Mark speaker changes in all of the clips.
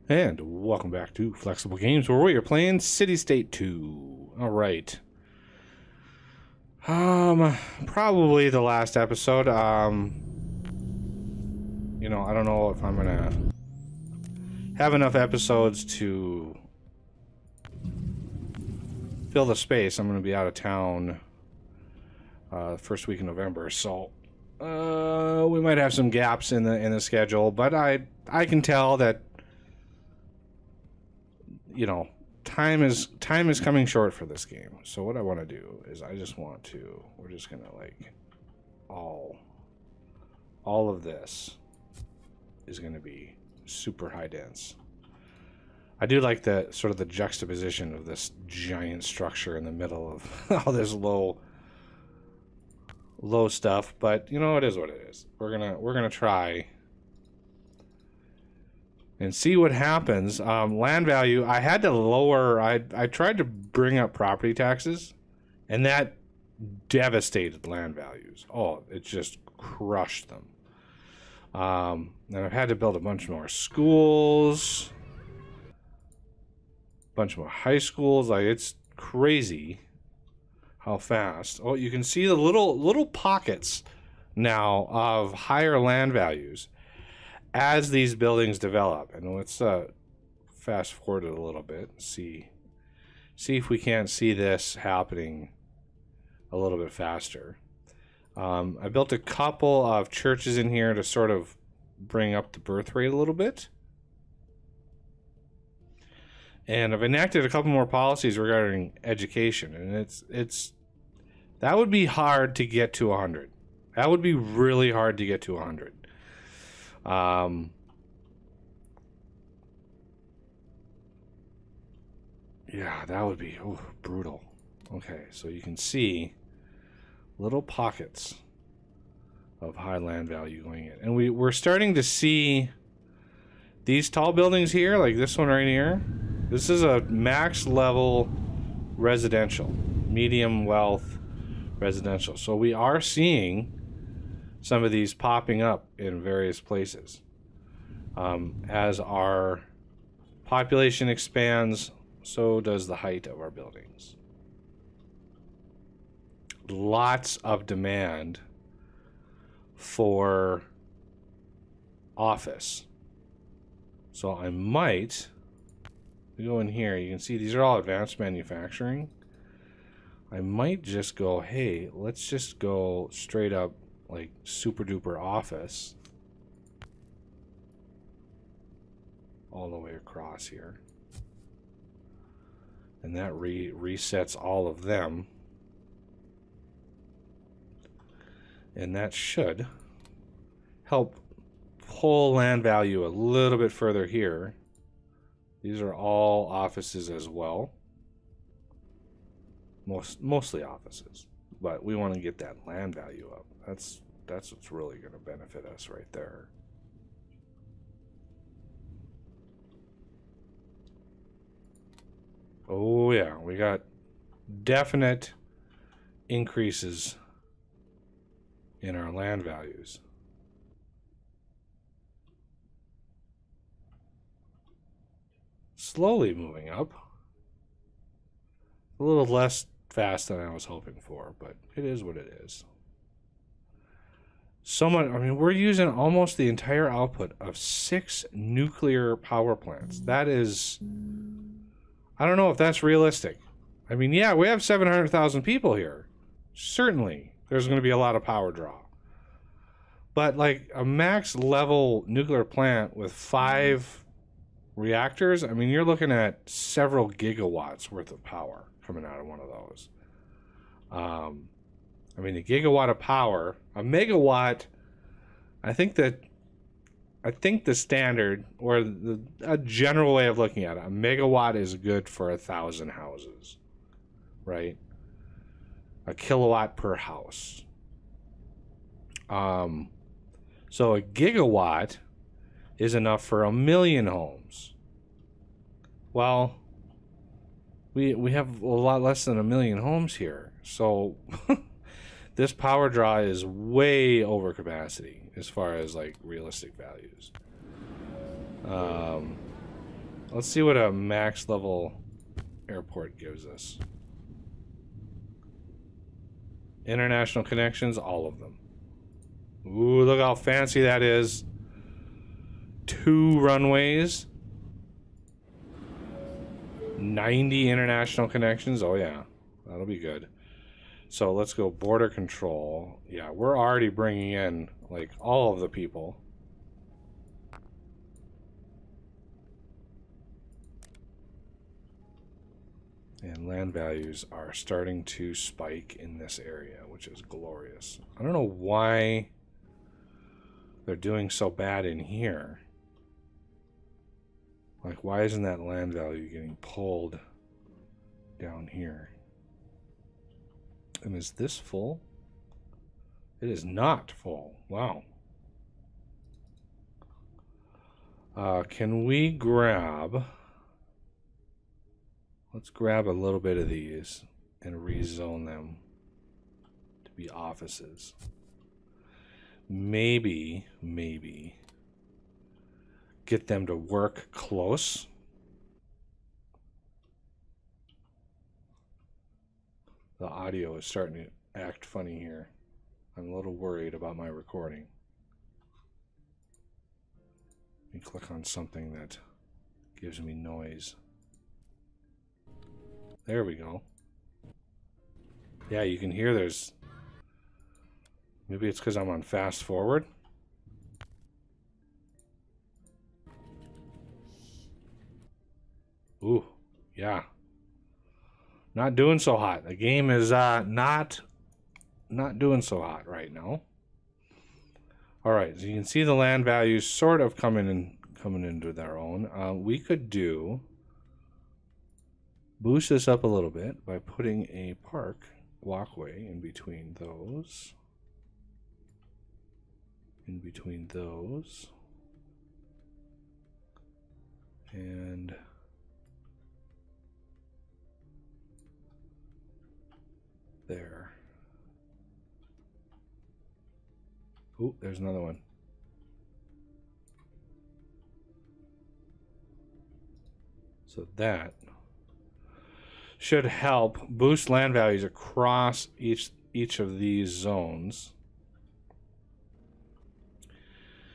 Speaker 1: And welcome back to Flexible Games, where we are playing Citystate II. All right. Probably the last episode. You know, I don't know if I'm gonna have enough episodes to fill the space. I'm gonna be out of town first week in November, so we might have some gaps in the schedule. But I can tell that, you know, time is coming short for this game. So what I want to do is we're just gonna like all of this is gonna be super high dense. I do like the sort of the juxtaposition of this giant structure in the middle of all this low stuff, but you know, it is what it is. We're gonna try and see what happens. Land value, I had to lower, I tried to bring up property taxes, and that devastated land values. Oh, it just crushed them. And I've had to build a bunch more schools, a bunch more high schools. Like, it's crazy how fast. Oh, you can see the little pockets now of higher land values as these buildings develop. And let's fast forward it a little bit and see if we can't see this happening a little bit faster. I built a couple of churches in here to sort of bring up the birth rate a little bit. And I've enacted a couple more policies regarding education, and it's that would be hard to get to 100. That would be really hard to get to 100. Yeah, that would be brutal. Okay, so you can see little pockets of high land value going in, and we're starting to see these tall buildings here, like this one right here. This is a max level residential, medium wealth residential. So we are seeing some of these popping up in various places. As our population expands, so does the height of our buildings. Lots of demand for office. So I might go in here. You can see these are all advanced manufacturing. I might just go, hey, let's just go straight up like super duper office all the way across here, and that resets all of them, and that should help pull land value a little bit further here. These are all offices as well, mostly offices, but we want to get that land value up. That's what's really going to benefit us right there. Oh yeah, we got definite increases in our land values. Slowly moving up. A little less fast than I was hoping for, but it is what it is. So much, I mean, we're using almost the entire output of 6 nuclear power plants. That is, I don't know if that's realistic. I mean, yeah, we have 700,000 people here. Certainly, there's going to be a lot of power draw. But like a max level nuclear plant with 5 reactors, I mean, you're looking at several gigawatts worth of power coming out of one of those. I mean, a gigawatt of power, a megawatt, I think the standard, or a general way of looking at it, a megawatt is good for 1,000 houses, right? A kilowatt per house. So a gigawatt is enough for 1,000,000 homes. Well, we have a lot less than 1,000,000 homes here, so this power draw is way over capacity as far as like realistic values. Let's see what a max level airport gives us. International connections, all of them. Ooh, look how fancy that is. 2 runways. 90 international connections. Oh yeah, that'll be good. So let's go border control. Yeah, we're already bringing in like all of the people. And land values are starting to spike in this area, which is glorious. I don't know why they're doing so bad in here. Like, why isn't that land value getting pulled down here? And is this full? It is not full. Wow. Can we grab... Let's grab a little bit of these and rezone them to be offices. Maybe get them to work close. The audio is starting to act funny here. I'm a little worried about my recording. Let me click on something that gives me noise. There we go. Yeah, you can hear there's... Maybe it's because I'm on fast forward. Ooh, yeah. Not doing so hot. The game is not doing so hot right now. All right, so you can see the land values sort of coming into their own. We could boost this up a little bit by putting a park walkway in between those. And there. Oh, there's another one. So that should help boost land values across each of these zones.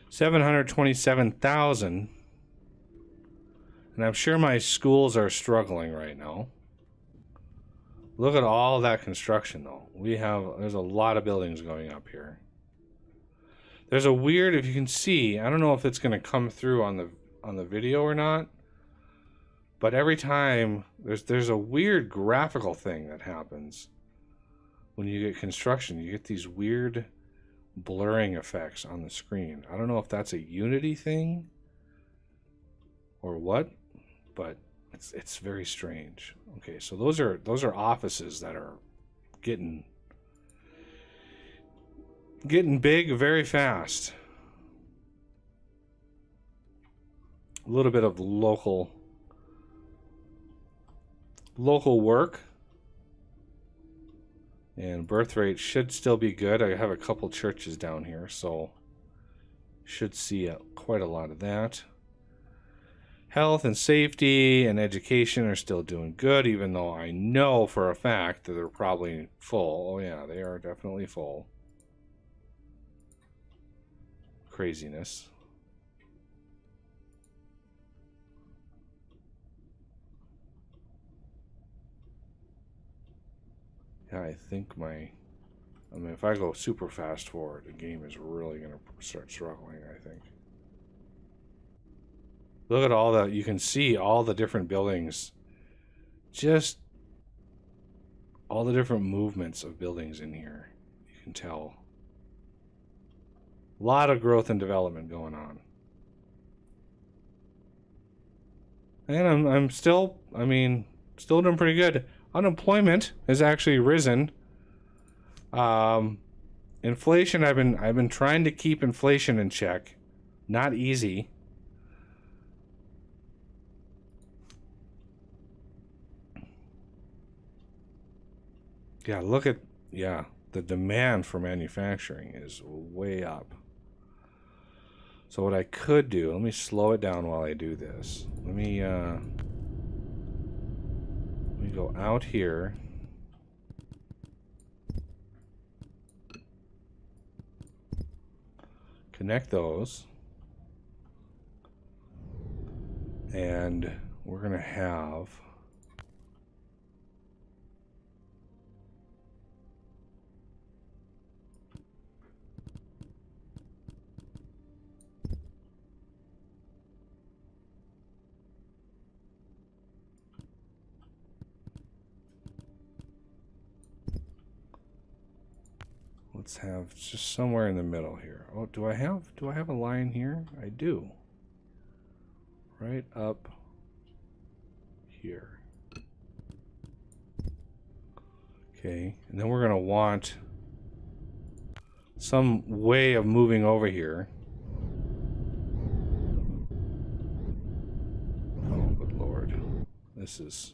Speaker 1: 727,000. And I'm sure my schools are struggling right now. Look at all that construction though. There's a lot of buildings going up here. There's a weird, if you can see, I don't know if it's going to come through on the video or not. But every time there's a weird graphical thing that happens when you get construction. You get these weird blurring effects on the screen. I don't know if that's a Unity thing or what, but it's very strange. Okay, so those are offices that are getting big very fast. A little bit of local work, and birth rate should still be good. I have a couple churches down here, so should see quite a lot of that. Health and safety and education are still doing good, even though I know for a fact that they're probably full. Oh yeah, they are definitely full. Craziness. Yeah, I think if I go super fast forward, the game is really going to start struggling, I think. Look at all that. You can see all the different buildings. Just all the different movements of buildings in here. You can tell. A lot of growth and development going on. And I'm still doing pretty good. Unemployment has actually risen. Inflation, I've been trying to keep inflation in check. Not easy. Yeah, look at the demand for manufacturing is way up. So what I could do, let me slow it down while I do this. Let me go out here. Connect those. And we're going to have let's have just somewhere in the middle here. Oh, do I have a line here? I do. Right up here. Okay, and then we're going to want some way of moving over here. Oh, good Lord. This is...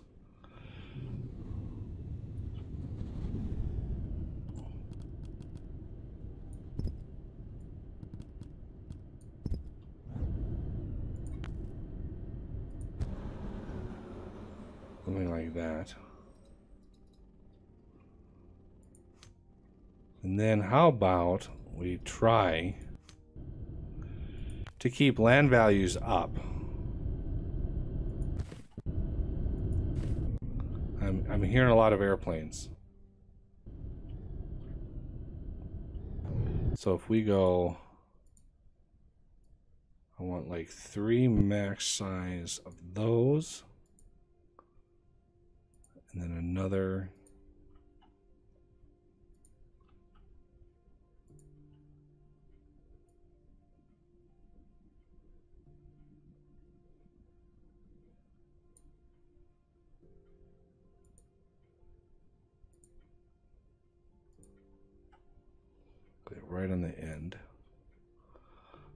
Speaker 1: something like that. And then how about we try to keep land values up. I'm hearing a lot of airplanes. So if we go, I want like 3 max size of those. And then another. Put it right on the end.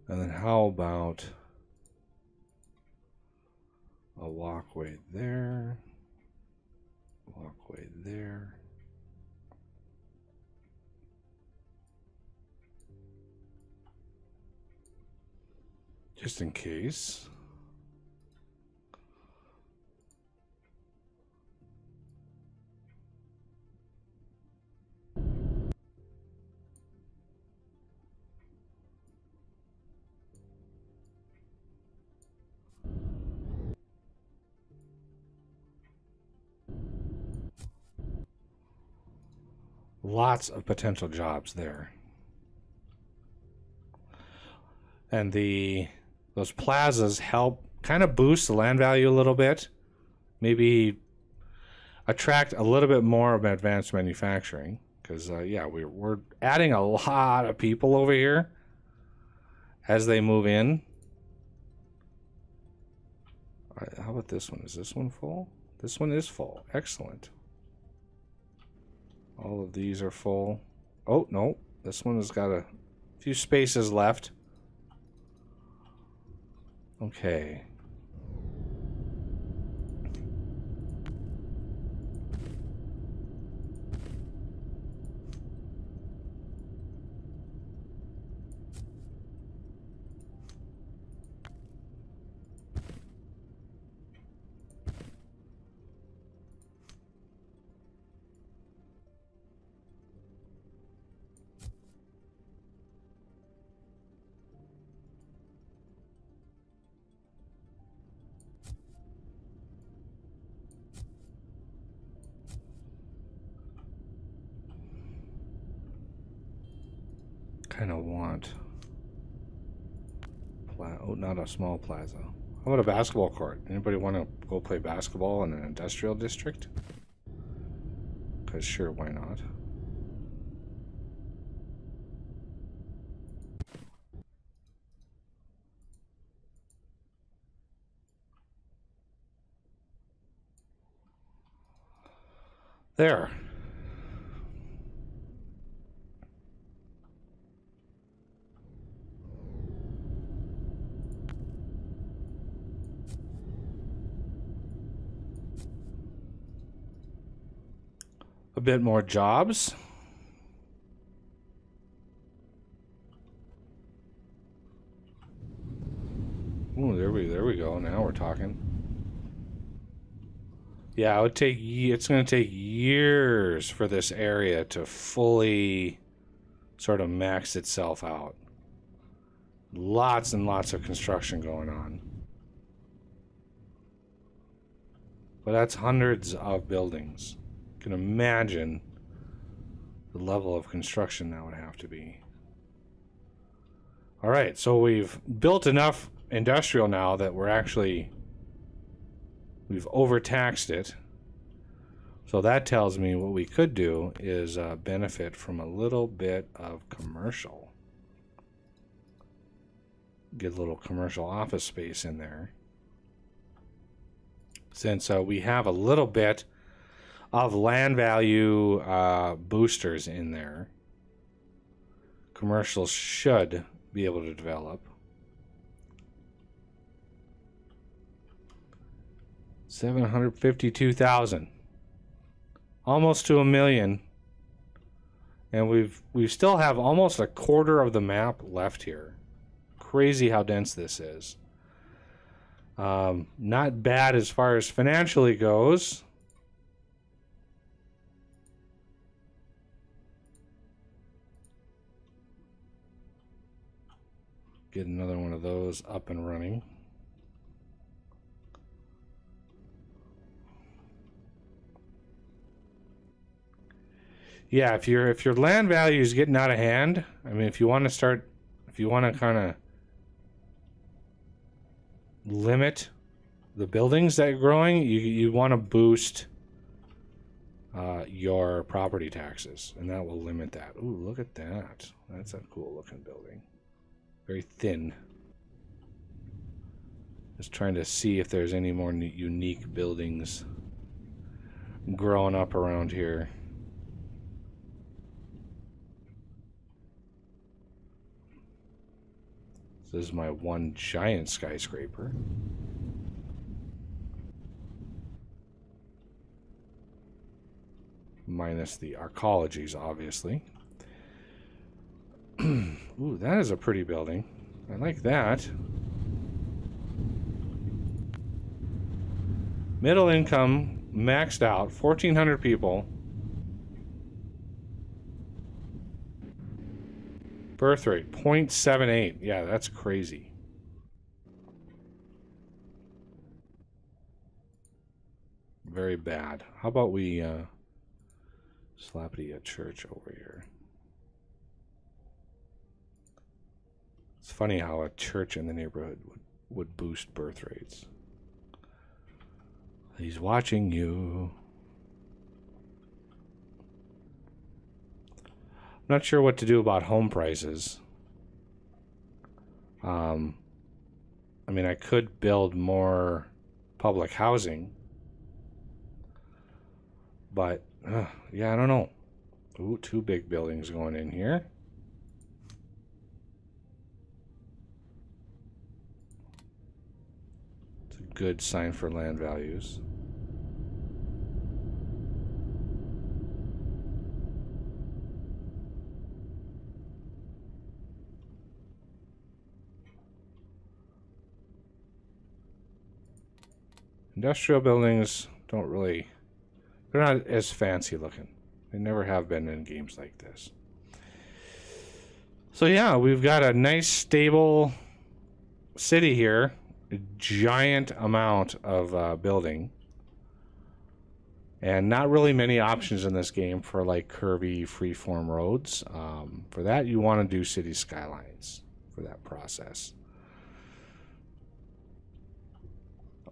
Speaker 1: And then how about a walkway there, walkway there. Just in case. Lots of potential jobs there. And those plazas help kind of boost the land value a little bit. Maybe attract a little bit more of advanced manufacturing. Because, yeah, we're adding a lot of people over here as they move in. All right, how about this one? Is this one full? This one is full. Excellent. All of these are full. Oh, no. This one has got a few spaces left. Okay. Kind of want oh, not a small plaza. How about a basketball court? Anybody want to go play basketball in an industrial district? Because sure, why not? There. A bit more jobs. we're talking. Yeah, it's going to take years for this area to fully sort of max itself out. Lots and lots of construction going on. But that's hundreds of buildings. You can imagine the level of construction that would have to be. All right, so we've built enough industrial now that we've overtaxed it. So that tells me what we could do is benefit from a little bit of commercial. Get a little commercial office space in there. Since we have a little bit of land value boosters in there, commercials should be able to develop. 752,000, almost to 1 million, and we still have almost a quarter of the map left here. Crazy how dense this is. Not bad as far as financially goes. Get another one of those up and running. Yeah, if your land value is getting out of hand, I mean, if you want to kind of limit the buildings that are growing, you want to boost your property taxes, and that will limit that. Ooh, look at that. That's a cool looking building. Very thin. Just trying to see if there's any more unique buildings growing up around here. This is my one giant skyscraper. Minus the arcologies, obviously. Ooh, that is a pretty building. I like that. Middle income, maxed out, 1,400 people. Birth rate, 0.78. Yeah, that's crazy. Very bad. How about we slappity a church over here? It's funny how a church in the neighborhood would boost birth rates. He's watching you. I'm not sure what to do about home prices. I mean, I could build more public housing. But, yeah, I don't know. Ooh, 2 big buildings going in here. It's a good sign for land values. Industrial buildings don't really... They're not as fancy looking. They never have been in games like this. So yeah, we've got a nice stable city here. A giant amount of building. And not really many options in this game for like curvy freeform roads. For that you want to do city skylines for that process.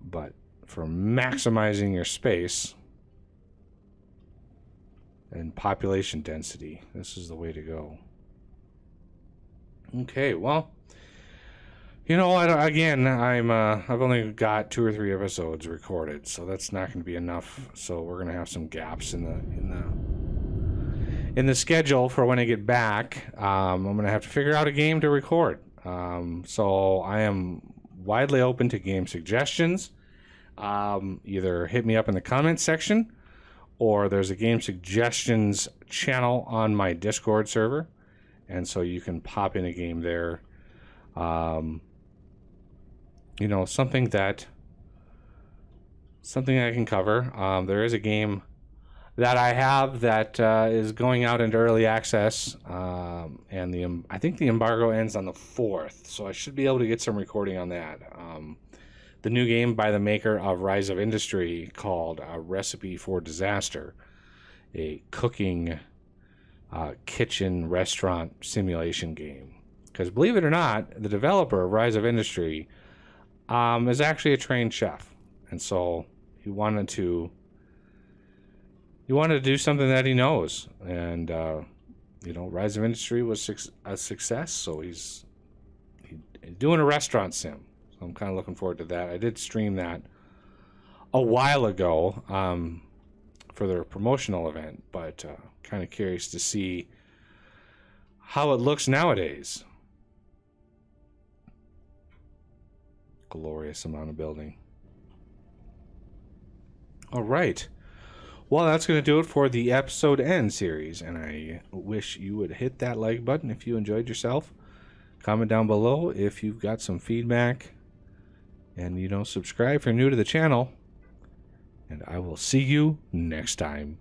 Speaker 1: But for maximizing your space and population density, this is the way to go. Okay, well, you know, I've only got 2 or 3 episodes recorded, so that's not going to be enough. So we're going to have some gaps in the schedule for when I get back. I'm going to have to figure out a game to record. So I am widely open to game suggestions. Either hit me up in the comments section, or there's a game suggestions channel on my Discord server, and so you can pop in a game there. You know, something that something I can cover. There is a game that I have that is going out into early access, and I think the embargo ends on the 4th, so I should be able to get some recording on that. The new game by the maker of Rise of Industry called A Recipe for Disaster, a cooking kitchen restaurant simulation game. Because believe it or not, the developer of Rise of Industry is actually a trained chef, and so he wanted to do something that he knows, and Rise of Industry was a success, so he's doing a restaurant sim. So I'm kind of looking forward to that. I did stream that a while ago for their promotional event, but kind of curious to see how it looks nowadays. Glorious amount of building. All right. Well, that's going to do it for the episode end series, and I wish you would hit that like button if you enjoyed yourself. Comment down below if you've got some feedback, and subscribe if you're new to the channel, and I will see you next time.